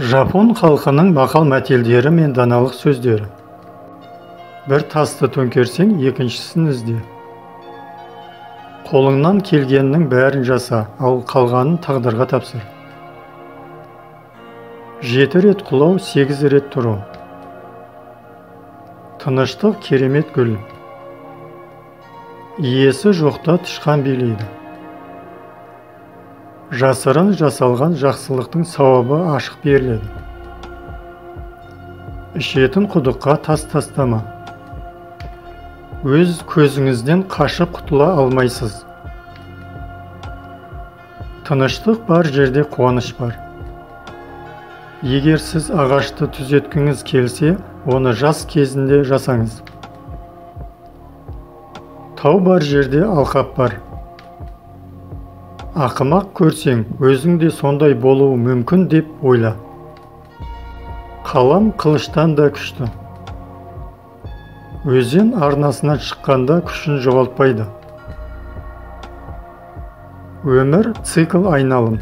Жапон халқының мақал-мәтелдері мен даналық сөздері. Бір тасты төңкерсең, екіншісін ізде. Қолыңнан келгеннің бәрін жаса, ал қалғанын тағдырға тапсыр. 7 рет құлау, 8 рет тұру. Тыныштық керемет гүл. Иесі жоқта тышқан билейді. Жасырын жасалған жақсылықтың сауабы ашық беріледі. Ішетін құдыққа тас тастама. Өз көзіңізден қашып құтыла алмайсыз. Тыныштық бар жерде қуаныш бар. Егер сіз ағашты түзеткіңіз келсе, оны жас кезінде жасаңыз. Тау бар жерде алқап бар. Ақымақ көрсең, өзің де сондай болуы мүмкін деп ойла. Қалам қылыштан да күшті. Өзен арнасынан шыққанда күшін жоғалтпайды. Өмір цикл айналым.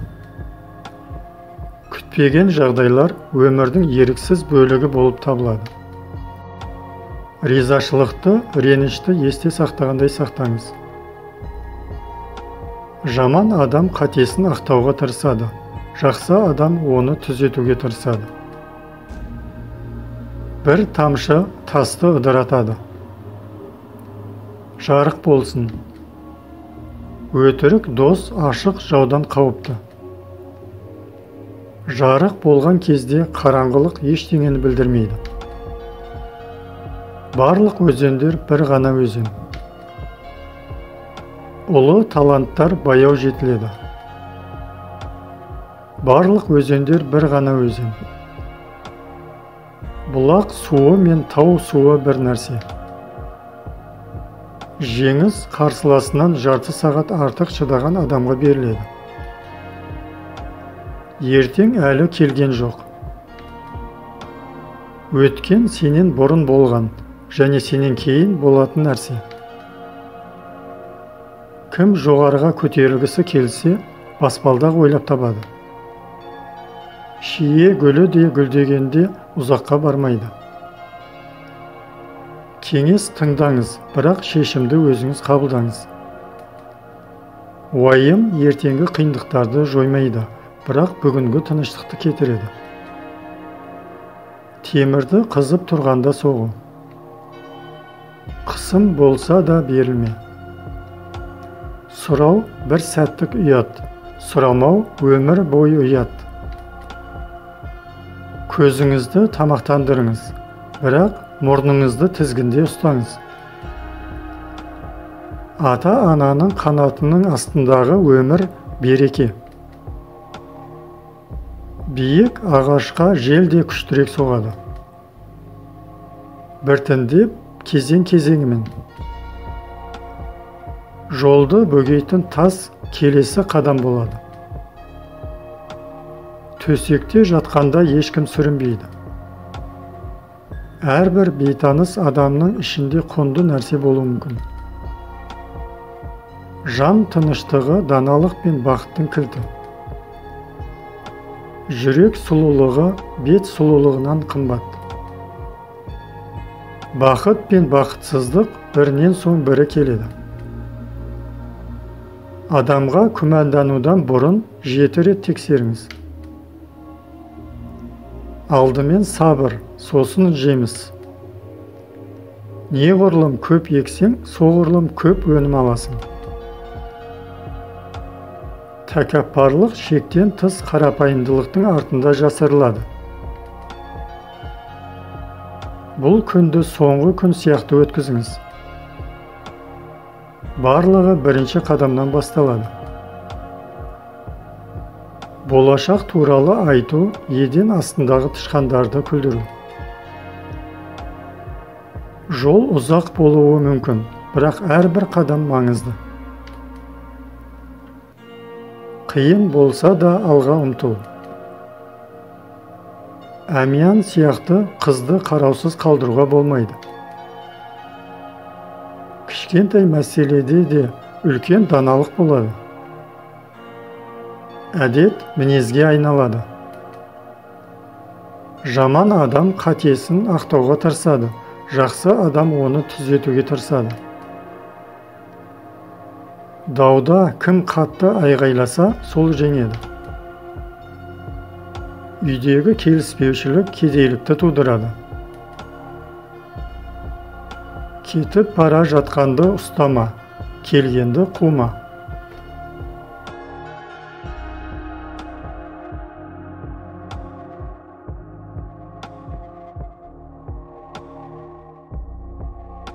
Күтпеген жағдайлар өмірдің еріксіз бөлігі болып табылады. Ризашылықты, ренішті есте сақтағандай сақтаңыз. Жаман адам қатесін ақтауға тырысады, жақсы адам оны түзетуге тырысады. Бір тамшы тасты ыдыратады. Жарық болсын. Өтірік дос ашық жаудан қауіпті. Жарық болған кезде қараңғылық ештеңені білдірмейді. Барлық өзендер бір ғана өзен. Ұлы таланттар баяу жетіледі. Барлық өзендер бір ғана өзен. Бұлақ суы мен тау суы бір нәрсе. Жеңіс қарсыласынан жарты сағат артық шыдаған адамға беріледі. Ертең әлі келген жоқ. Өткен сенен бұрын болған, және сенен кейін болатын нәрсе. Кім жоғарыға көтерілгісі келсе, баспалдақ ойлап табады. Шие гүлі де гүлдегенде ұзаққа бармайды. Кеңес тыңдаңыз, бірақ шешімді өзіңіз қабылдаңыз. Уайым ертеңгі қиындықтарды жоймайды, бірақ бүгінгі тыныштықты кетіреді. Темірді қызып тұрғанда соғу. Қысым болса да берілме. Сұрау бір сәттік ұят, сұрамау өмір бойы ұят. Көзіңізді тамақтандырыңыз, бірақ мұрныңызды тізгінде ұстаңыз. Ата-ананың қанатының астындағы өмір береке. Биік ағашқа жел де күштірек соғады. Біртіндеп кезең-кезеңімен. Жолды бөгейтін тас келесі қадам болады. Төсекте жатқанда ешкім сүрінбейді. Әрбір бейтаныс адамның ішінде құнды нәрсе болуы мүмкін. Жан тыныштығы даналық пен бақыттың кілті. Жүрек сұлулығы бет сұлулығынан қымбат. Бақыт пен бақытсыздық бірінен соң бірі келеді. Адамға күмәнданудан бұрын 7 рет тексеріңіз. Алдымен сабыр, сосын жеміс. Неғұрлым көп ексең, соғұрлым көп өнім аласың. Тәкаппарлық шектен тыс қарапайымдылықтың артында жасырылады. Бұл күнді соңғы күн сияқты өткізіңіз. Барлығы бірінші қадамнан басталады. Болашақ туралы айту, еден астындағы тышқандарды күлдіру. Жол ұзақ болуы мүмкін, бірақ әрбір қадам маңызды. Қиын болса да алға ұмтыл. Әмиян сияқты қызды қараусыз қалдыруға болмайды. Кішкентай мәселеде де үлкен даналық болады. әдет мінезге айналады. Жаман адам қатесін ақтауға тырысады, жақсы адам оны түзетуге тырысады. Дауда кім қатты айғайласа, сол жеңеді. Үйдегі келіспеушілік кедейлікті тудырады. Кетіп бара жатқанды ұстама, келгенді қума.